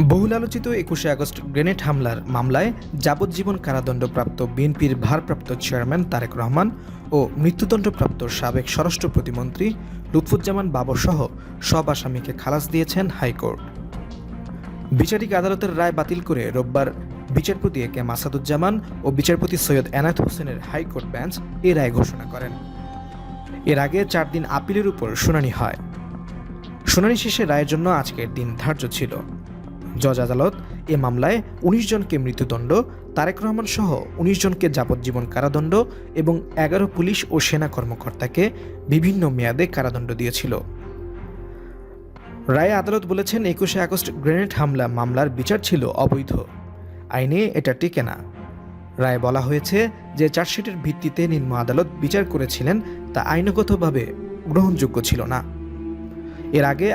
বহুল আলোচিত ২১শে আগস্ট গ্রেনেড হামলার মামলায় যাবজ্জীবন কারাদণ্ডপ্রাপ্ত বিএনপির ভারপ্রাপ্ত চেয়ারম্যান তারেক রহমান ও মৃত্যুদণ্ডপ্রাপ্ত সাবেক স্বরাষ্ট্র প্রতিমন্ত্রী লুৎফুজ্জামান বাবরসহ সব আসামিকে খালাস দিয়েছেন হাইকোর্ট। বিচারিক আদালতের রায় বাতিল করে রোববার বিচারপতি এ কে মাসাদুজ্জামান ও বিচারপতি সৈয়দ এনায়েত হোসেনের হাইকোর্ট বেঞ্চ এ রায় ঘোষণা করেন। এর আগে ৪ দিন আপিলের উপর শুনানি হয়। শুনানি শেষে রায়ের জন্য আজকের দিন ধার্য ছিল। জজ আদালত এ মামলায় ১৯ জনকে মৃত্যুদণ্ড, তারেক রহমান সহ ১৯ জনকে যাবজ্জীবন কারাদণ্ড এবং ১১ পুলিশ ও সেনা কর্মকর্তাকে বিভিন্ন মেয়াদে কারাদণ্ড দিয়েছিল। রায়ে আদালত বলেছেন, ২১শে আগস্ট গ্রেনেড হামলা মামলার বিচার ছিল অবৈধ, আইনে এটা টিকে না। রায়ে বলা হয়েছে যে চার্জশিটের ভিত্তিতে নিম্ন আদালত বিচার করেছিলেন তা আইনগতভাবে গ্রহণযোগ্য ছিল না। এর আগে